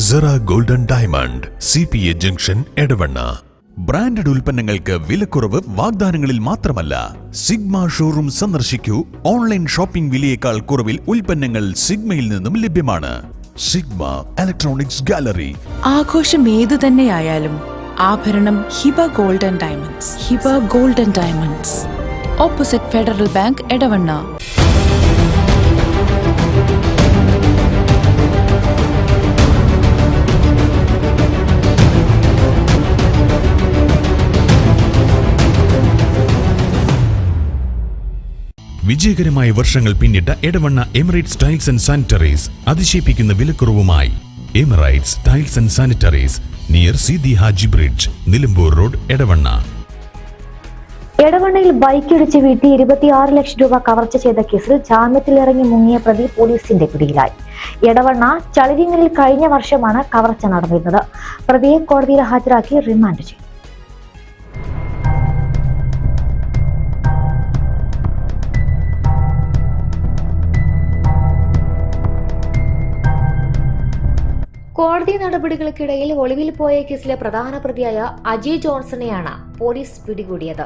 Cera golden diamond CPA junction Edavanna. Branded ഉൽപ്പന്നങ്ങൾക്ക് വിലക്കുറവ് വാഗ്ദാനങ്ങളിൽ മാത്രമല്ല, സിഗ്മ ഷോറൂം സന്ദർശിക്കൂ. ഓൺലൈൻ ഷോപ്പിംഗ് വിലയേക്കാൾ കുറവിൽ ഉൽപ്പന്നങ്ങൾ സിഗ്മയിൽ നിന്നും ലഭ്യമാണ്. Sigma electronics gallery. ആഘോഷം ഏതു തന്നെയായാലും ആഭരണം Hiba golden diamonds. Hiba golden diamonds, opposite federal bank, Edavanna. വിജയകരമായ വർഷങ്ങൾ പിന്നിട്ട Edavanna Emirates tiles and sanitaries അതിശയിപ്പിക്കുന്ന വിലക്കുറവുമായി. Emirates tiles and sanitaries, near Sidi Haji bridge, Nilambur road, Edavanna. എടവണ്ണയിൽ ബൈക്കിടിച്ച് വീട്ടി 26 ലക്ഷം രൂപ കവർച്ച ചെയ്ത കേസിൽ ജാമ്യത്തിലിറങ്ങി മുങ്ങിയ പ്രതി പോലീസിന്റെ പിടിയിലായി. എടവണ്ണ ചളിരിങ്ങലിൽ കഴിഞ്ഞ വർഷമാണ് കവർച്ച നടന്നിരുന്നത്. പ്രതിയെ കോടതിയിൽ ഹാജരാക്കി റിമാൻഡ് ചെയ്തു. കോടതി നടപടികൾക്കിടയിൽ ഒളിവിൽ പോയ കേസിലെ പ്രധാന പ്രതിയായ അജി ജോൺസണെയാണ് പോലീസ് പിടികൂടിയത്.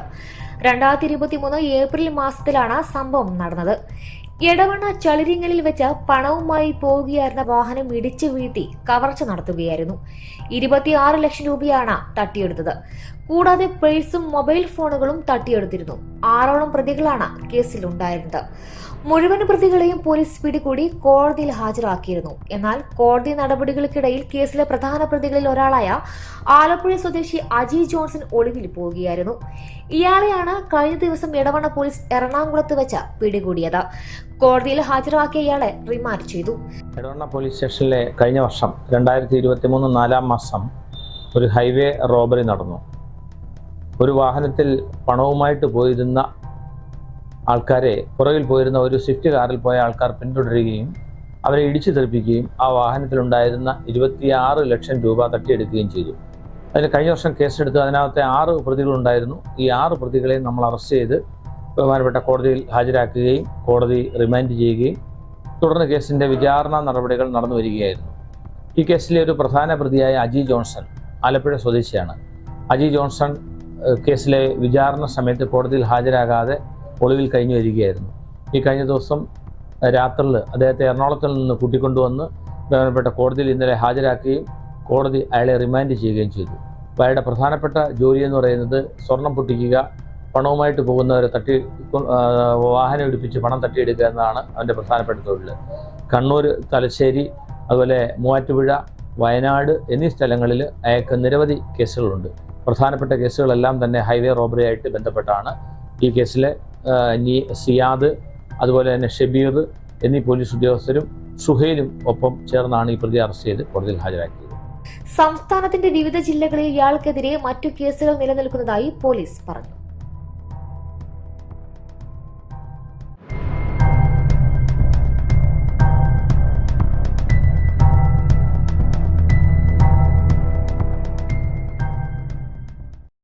2023 ഏപ്രിൽ മാസത്തിലാണ് സംഭവം നടന്നത്. എടവണ്ണ ചളിരിങ്ങലിൽ വെച്ച് പണവുമായി പോവുകയായിരുന്ന വാഹനം ഇടിച്ചു വീഴ്ത്തി കവർച്ച നടത്തുകയായിരുന്നു. 26 ലക്ഷം രൂപയാണ് തട്ടിയെടുത്തത്. കൂടാതെ പേഴ്സും മൊബൈൽ ഫോണുകളും തട്ടിയെടുത്തിരുന്നു. 6 പ്രതികളാണ് കേസിലുണ്ടായിരുന്നത്. മുഴുവൻ പ്രതികളെയും പോലീസ് പിടികൂടി കോടതിയിൽ ഹാജരാക്കിയിരുന്നു. എന്നാൽ കോടതി നടപടികൾക്കിടയിൽ കേസിലെ പ്രധാന പ്രതികളിൽ ഒരാളായ ആലപ്പുഴ സ്വദേശി അജി ജോൺസൺ ഒളിവിൽ പോവുകയായിരുന്നു. ഇയാളെയാണ് കഴിഞ്ഞ ദിവസം എടവണ്ണ പോലീസ് എറണാകുളത്ത് വെച്ച് പിടികൂടിയത്. കോടതിയിൽ ഹാജരാക്കിയ ഇയാളെ റിമാൻഡ് ചെയ്തു. എടവണ്ണ പോലീസ് സ്റ്റേഷനിലെ കഴിഞ്ഞ വർഷം 2023 4 മാസം ഒരു ഹൈവേ റോബറി നടന്നു. ഒരു വാഹനത്തിൽ പണവുമായിട്ട് പോയിരുന്ന ആൾക്കാരെ, പുറകിൽ പോയിരുന്ന ഒരു സ്വിഫ്റ്റ് കാറിൽ പോയ ആൾക്കാർ പിന്തുടരുകയും അവരെ ഇടിച്ചു തെറിപ്പിക്കുകയും ആ വാഹനത്തിലുണ്ടായിരുന്ന 26 ലക്ഷം രൂപ തട്ടിയെടുക്കുകയും ചെയ്തു. അതിന് കഴിഞ്ഞ വർഷം കേസെടുത്ത് അതിനകത്തെ 6 പ്രതികളുണ്ടായിരുന്നു. ഈ 6 പ്രതികളെ നമ്മൾ അറസ്റ്റ് ചെയ്ത് ബഹുമാനപ്പെട്ട കോടതിയിൽ ഹാജരാക്കുകയും കോടതി റിമാൻഡ് ചെയ്യുകയും തുടർന്ന് കേസിൻ്റെ വിചാരണ നടപടികൾ നടന്നു വരികയായിരുന്നു. ഈ കേസിലെ ഒരു പ്രധാന പ്രതിയായ അജി ജോൺസൺ ആലപ്പുഴ സ്വദേശിയാണ്. അജി ജോൺസൺ കേസിലെ വിചാരണ സമയത്ത് കോടതിയിൽ ഹാജരാകാതെ ഒളിവിൽ കഴിഞ്ഞു വരികയായിരുന്നു. ഈ കഴിഞ്ഞ ദിവസം രാത്രിയിൽ അദ്ദേഹത്തെ എറണാകുളത്തിൽ നിന്ന് കൂട്ടിക്കൊണ്ടുവന്ന് ബഹുമാനപ്പെട്ട കോടതിയിൽ ഇന്നലെ ഹാജരാക്കുകയും കോടതി അയാളെ റിമാൻഡ് ചെയ്യുകയും ചെയ്തു. അപ്പോൾ അയാളുടെ പ്രധാനപ്പെട്ട ജോലി എന്ന് പറയുന്നത് സ്വർണം പൊട്ടിക്കുക, പണവുമായിട്ട് പോകുന്നവരെ വാഹനം ഇടിപ്പിച്ച് പണം തട്ടിയെടുക്കുക എന്നതാണ് അവൻ്റെ പ്രധാനപ്പെട്ട തൊഴിൽ. കണ്ണൂർ, തലശ്ശേരി, അതുപോലെ മൂവാറ്റുപുഴ, വയനാട് എന്നീ സ്ഥലങ്ങളിൽ അയാൾക്ക് നിരവധി കേസുകളുണ്ട്. പ്രധാനപ്പെട്ട കേസുകളെല്ലാം തന്നെ ഹൈവേ റോബറി ആയിട്ട് ബന്ധപ്പെട്ടാണ്. ഈ കേസിലെ സിയാദ്, അതുപോലെ തന്നെ ഷബീർ എന്നീ പോലീസ് ഉദ്യോഗസ്ഥരും സുഹൈലും ഒപ്പം ചേർന്നാണ് ഈ പ്രതി അറസ്റ്റ് ചെയ്ത് കോടതിയിൽ ഹാജരാക്കിയത്. സംസ്ഥാനത്തിന്റെ വിവിധ ജില്ലകളിൽ ഇയാൾക്കെതിരെ മറ്റു കേസുകൾ നിലനിൽക്കുന്നതായി പോലീസ് പറഞ്ഞു.